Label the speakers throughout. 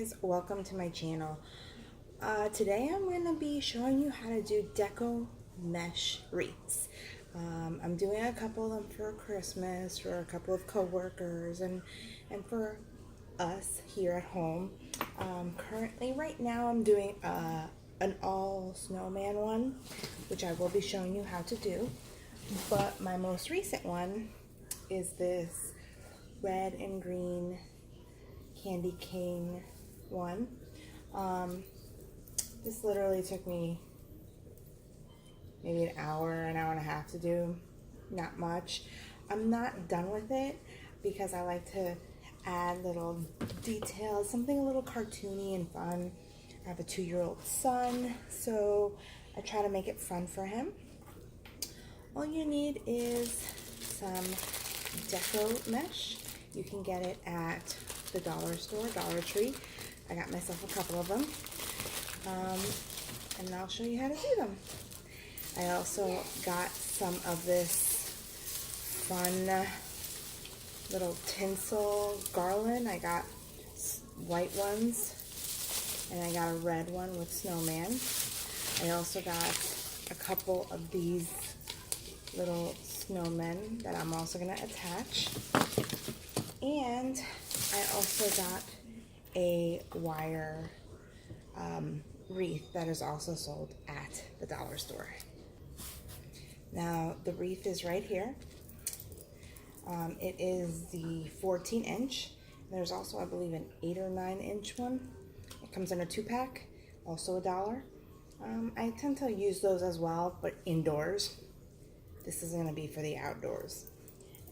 Speaker 1: guys, welcome to my channel. Today I'm going to be showing you how to do deco mesh wreaths. I'm doing a couple of them for Christmas, for a couple of co-workers, and for us here at home. Currently right now I'm doing an all snowman one, which I will be showing you how to do. But my most recent one is this red and green candy cane one. This literally took me maybe an hour and a half to do. Not much. I'm not done with it because I like to add little details, something a little cartoony and fun. I have a 2-year-old son, so I try to make it fun for him. All you need is some deco mesh. You can get it at the dollar store, Dollar Tree. I got myself a couple of them. And I'll show you how to do them. I also got some of this fun little tinsel garland. I got white ones and I got a red one with snowman. I also got a couple of these little snowmen that I'm also going to attach. And I also got a wire wreath that is also sold at the dollar store. Now the wreath is right here. It is the 14-inch. There's also, I believe, an 8 or 9-inch one. It comes in a 2-pack, also $1. I tend to use those as well, but indoors. This is going to be for the outdoors.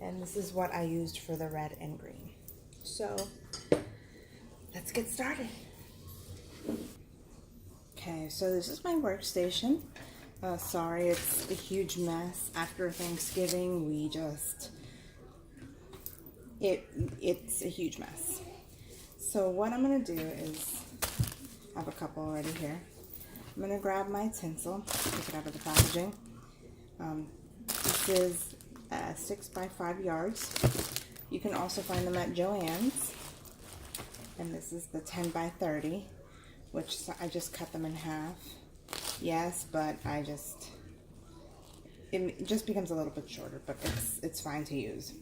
Speaker 1: And this is what I used for the red and green. So let's get started. Okay, so this is my workstation. Sorry, it's a huge mess. After Thanksgiving, it's a huge mess. So what I'm going to do is, I have a couple already here. I'm going to grab my tinsel, take it out of the packaging. This is 6 by 5 yards. You can also find them at Joann's. And this is the 10 by 30, which I just cut them in half. Yes, but it just becomes a little bit shorter, but it's fine to use.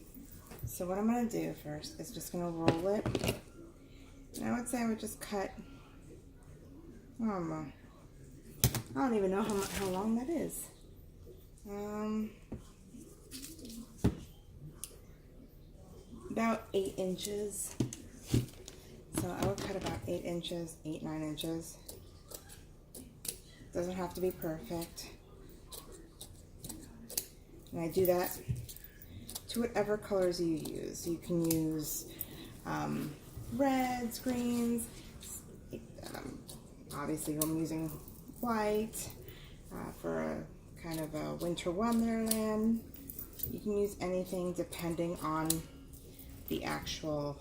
Speaker 1: So what I'm going to do first is just going to roll it. And I would say I would just cut, I don't even know how long that is. About 8 inches. So I would cut about 8 inches, 8, 9 inches. Doesn't have to be perfect. And I do that to whatever colors you use. You can use reds, greens. Obviously I'm using white for a kind of a winter wonderland. You can use anything depending on the actual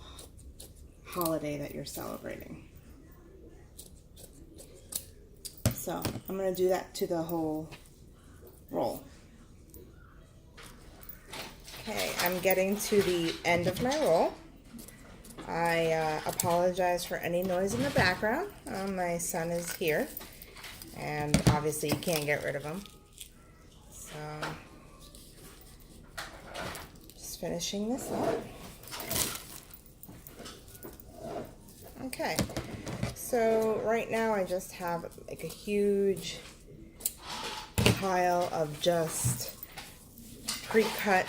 Speaker 1: holiday that you're celebrating. So I'm going to do that to the whole roll. Okay, I'm getting to the end of my roll. I apologize for any noise in the background. My son is here, and obviously you can't get rid of him. So just finishing this up. Okay, so right now I just have like a huge pile of just pre-cut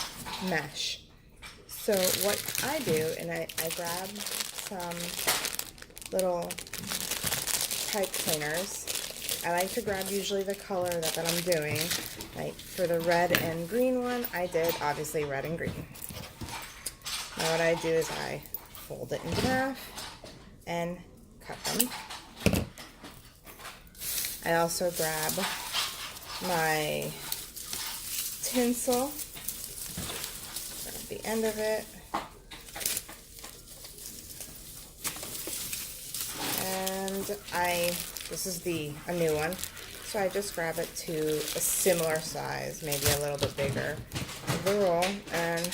Speaker 1: mesh. So what I do, and I grab some little pipe cleaners. I like to grab usually the color that I'm doing. Like for the red and green one, I did obviously red and green. Now what I do is I fold it in half and cut them. I also grab my tinsel at the end of it, and this is a new one, so I just grab it to a similar size, maybe a little bit bigger of the roll, and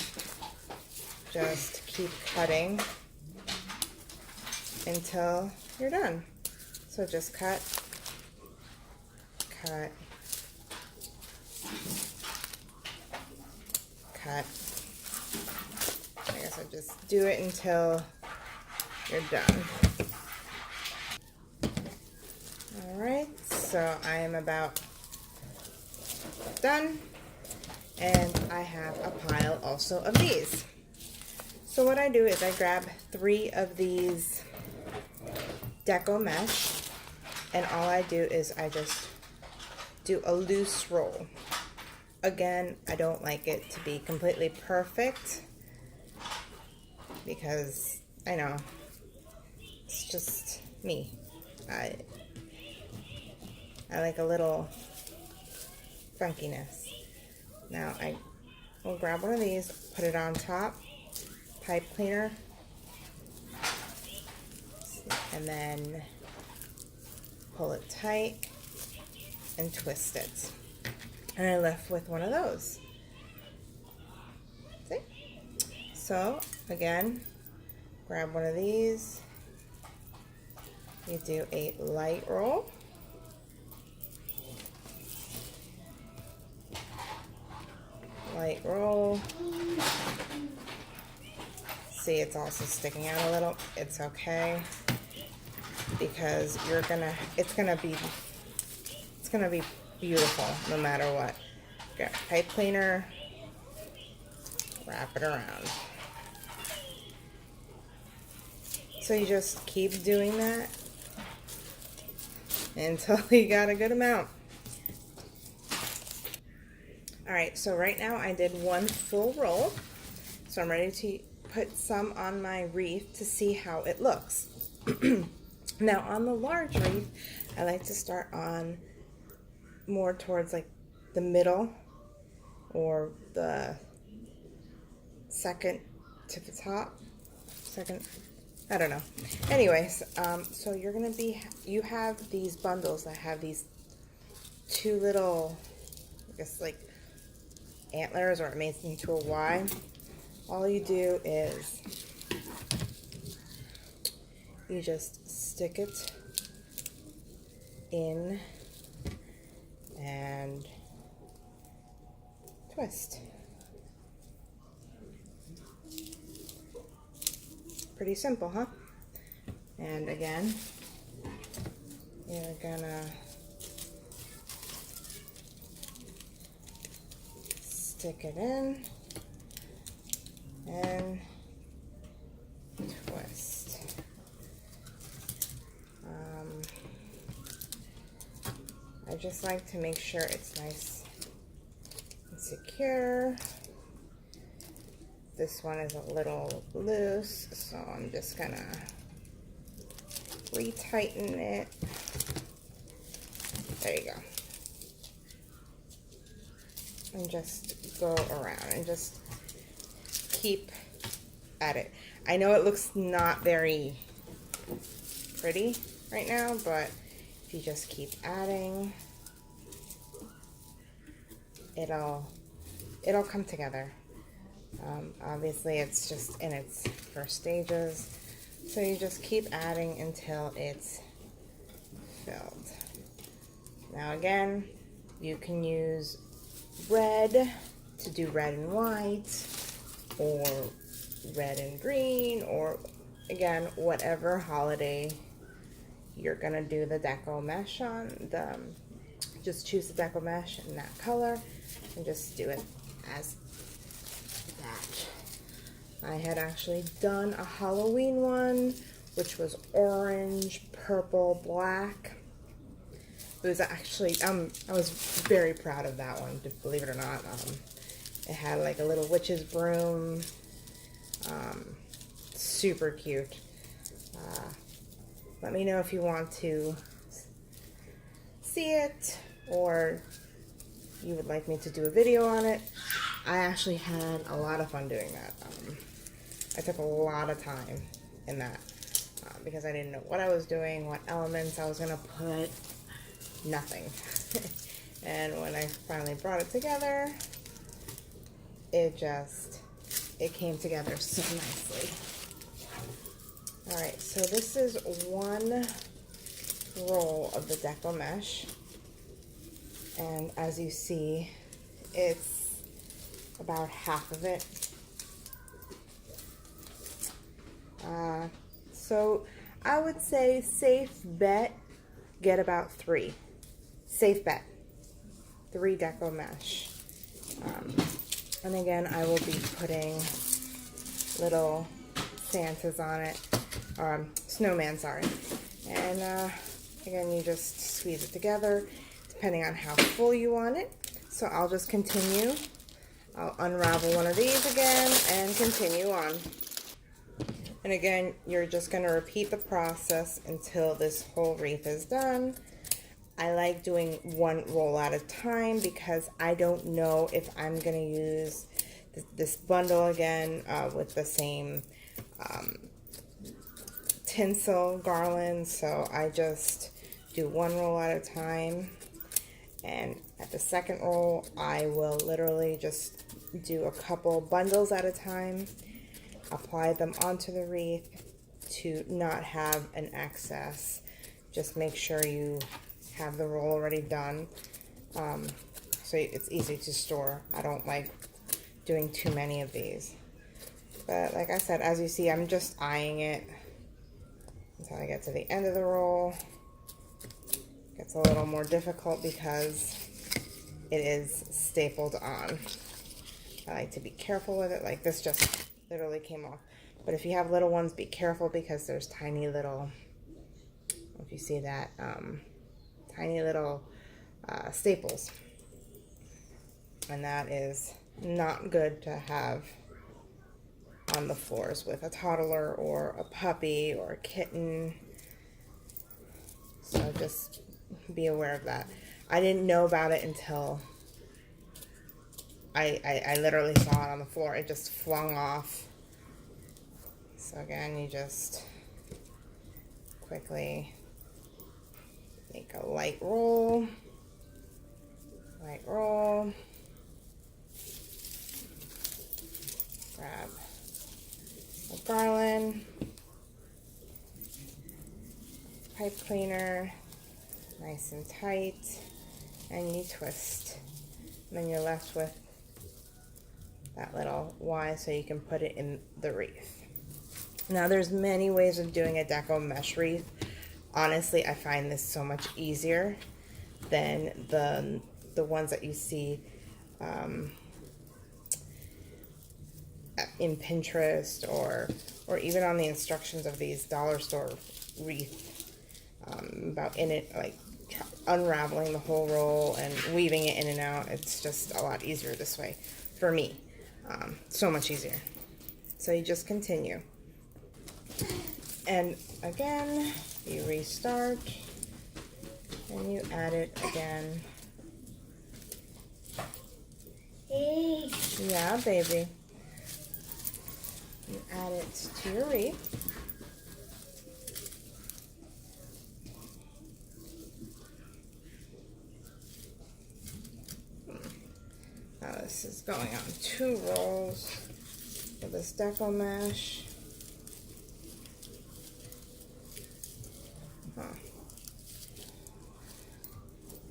Speaker 1: just keep cutting until you're done. So just cut, cut, cut. I guess I just do it until you're done. Alright, so I am about done, and I have a pile also of these. So what I do is I grab 3 of these deco mesh, and all I do is I just do a loose roll. Again, I don't like it to be completely perfect because I know it's just me. I like a little funkiness. Now I will grab one of these, put it on top, pipe cleaner, and then pull it tight and twist it. And I'm left with one of those. See? So again, grab one of these. You do a light roll. Light roll. See, it's also sticking out a little. It's okay because it's gonna be beautiful no matter what. Get pipe cleaner, wrap it around. So you just keep doing that until you got a good amount. Alright, so right now I did 1 full roll, so I'm ready to put some on my wreath to see how it looks. Now on the large wreath, I like to start on more towards like the middle or the second to the top. Second, I don't know. Anyways, so you have these bundles that have these 2 little, I guess like antlers, or it makes into a Y. All you do is you just stick it in and twist. Pretty simple, huh? And again, you're gonna stick it in and twist. I just like to make sure it's nice and secure. This one is a little loose, so I'm just gonna retighten it. There you go. And just go around and just keep at it. I know it looks not very pretty right now, but if you just keep adding, it'll come together. Obviously it's just in its first stages, so you just keep adding until it's filled. Now again, you can use red to do red and white, or red and green, or again, whatever holiday you're gonna do the deco mesh on. Just choose the deco mesh in that color and just do it as that. I had actually done a Halloween one, which was orange, purple, black. It was actually, I was very proud of that one, believe it or not. It had like a little witch's broom. Super cute. Let me know if you want to see it, or you would like me to do a video on it. I actually had a lot of fun doing that. I took a lot of time in that because I didn't know what I was doing, what elements I was going to put, nothing. And when I finally brought it together, it came together so nicely. All right, so this is one roll of the deco mesh, and as you see, it's about half of it. So I would say safe bet, get about 3. Safe bet, 3 deco mesh. And again, I will be putting little Santas on it, snowman, sorry. And again, you just squeeze it together, depending on how full you want it. So I'll just continue. I'll unravel one of these again and continue on. And again, you're just going to repeat the process until this whole wreath is done. I like doing one roll at a time because I don't know if I'm going to use this bundle again with the same tinsel garland. So I just do one roll at a time. And at the second roll, I will literally just do a couple bundles at a time. Apply them onto the wreath to not have an excess. Just make sure you have the roll already done, so it's easy to store. I don't like doing too many of these, but like I said, as you see, I'm just eyeing it until I get to the end of the roll. It gets a little more difficult because it is stapled on. I like to be careful with it. Like this just literally came off. But if you have little ones, be careful because there's tiny little, if you see that, tiny little staples. And that is not good to have on the floors with a toddler or a puppy or a kitten. So just be aware of that. I didn't know about it until I literally saw it on the floor. It just flung off. So again, you just quickly make a light roll, grab a garland, pipe cleaner, nice and tight, and you twist. And then you're left with that little Y so you can put it in the wreath. Now there's many ways of doing a deco mesh wreath. Honestly, I find this so much easier than the ones that you see in Pinterest or even on the instructions of these dollar store wreath, about in it, like unraveling the whole roll and weaving it in and out. It's just a lot easier this way for me. So much easier. So you just continue. And again, you restart and you add it again.
Speaker 2: Hey.
Speaker 1: Yeah, baby. You add it to your wreath. Now this is going on 2 rolls of this deco mesh.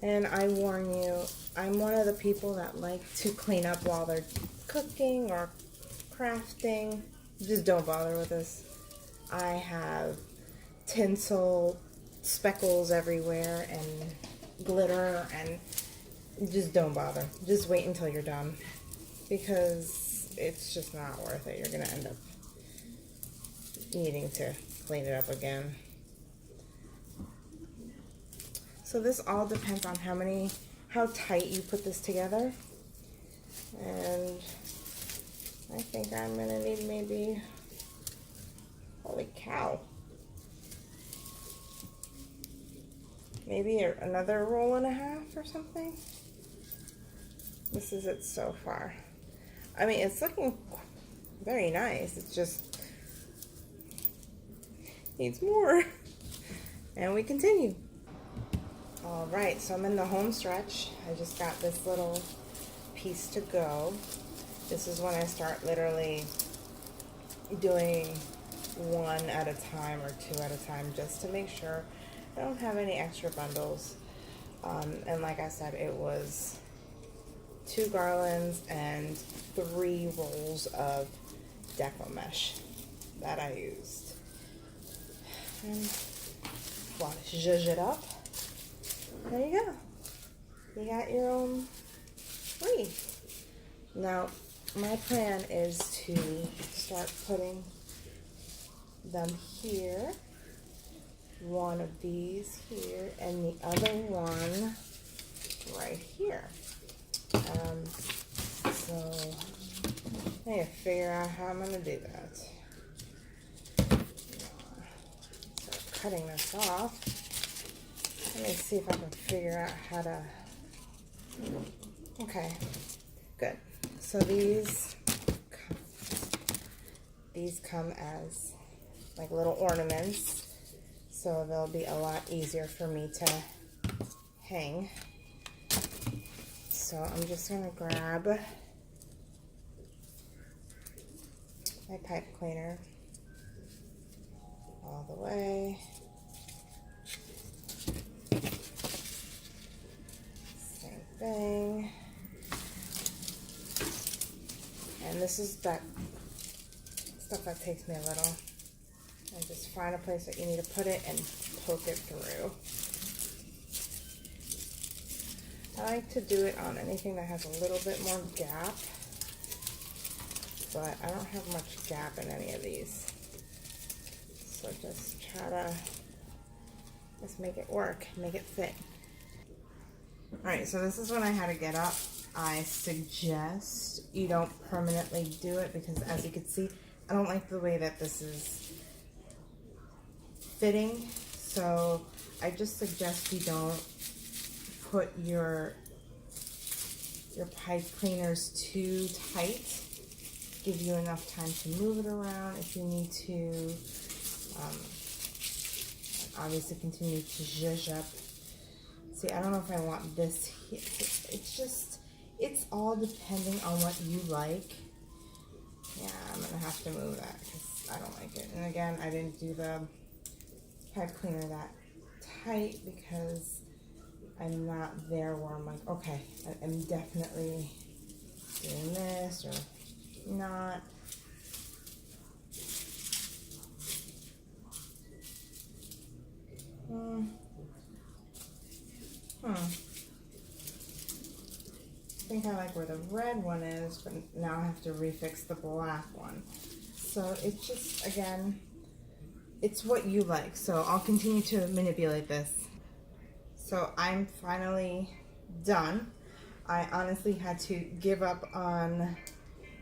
Speaker 1: And I warn you, I'm one of the people that like to clean up while they're cooking or crafting. Just don't bother with this. I have tinsel speckles everywhere and glitter, and just don't bother. Just wait until you're done because it's just not worth it. You're gonna end up needing to clean it up again. So this all depends on how tight you put this together. And I think I'm gonna need maybe, holy cow, maybe another roll and a half or something. This is it so far. I mean, it's looking very nice. It's just needs more. And we continue. All right, so I'm in the home stretch. I just got this little piece to go. This is when I start literally doing one at a time or two at a time just to make sure I don't have any extra bundles. And like I said, it was 2 garlands and 3 rolls of deco mesh that I used. And voilà, zhuzh it up. There you go. You got your own wreath. Now, my plan is to start putting them here. One of these here and the other one right here. So I need to figure out how I'm going to do that. Start cutting this off. Let me see if I can figure out how to. Okay, good. So these come as like little ornaments, so they'll be a lot easier for me to hang. So I'm just gonna grab my pipe cleaner all the way. Same thing. And this is that stuff that takes me a little. And just find a place that you need to put it and poke it through. I like to do it on anything that has a little bit more gap, but I don't have much gap in any of these. So just try to just make it work, make it fit. Alright, so this is when I had to get up. I suggest you don't permanently do it because, as you can see, I don't like the way that this is fitting. So I just suggest you don't put your pipe cleaners too tight. Give you enough time to move it around if you need to. Obviously continue to zhuzh up. See, I don't know if I want this here. It's all depending on what you like. Yeah, I'm gonna have to move that because I don't like it. And again, I didn't do the pipe cleaner that tight because I'm not there where I'm like, okay, I'm definitely doing this or not. I think I like where the red one is, but now I have to refix the black one. So it's just, again, it's what you like. So I'll continue to manipulate this. So I'm finally done. I honestly had to give up on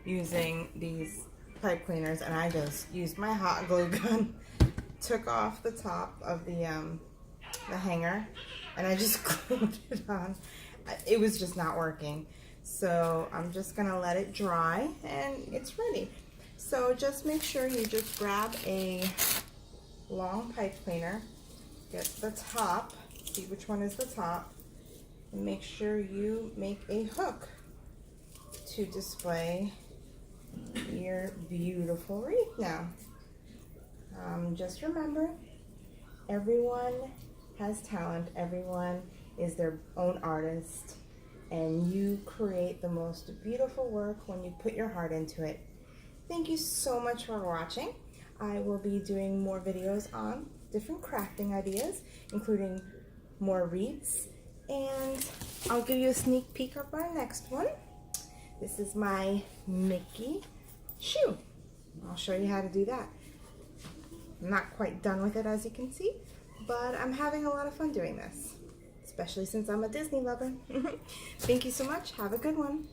Speaker 1: using these pipe cleaners, and I just used my hot glue gun, took off the top of the hanger, and I just glued it on. It was just not working. So I'm just gonna let it dry and it's ready. So just make sure you just grab a long pipe cleaner, get the top, see which one is the top, and make sure you make a hook to display your beautiful wreath now. Just remember, everyone has talent, everyone is their own artist, and you create the most beautiful work when you put your heart into it. Thank you so much for watching. I will be doing more videos on different crafting ideas, including more wreaths, and I'll give you a sneak peek of our next one. This is my Mickey shoe. I'll show you how to do that. I'm not quite done with it, as you can see, but I'm having a lot of fun doing this, especially since I'm a Disney lover. Thank you so much. Have a good one.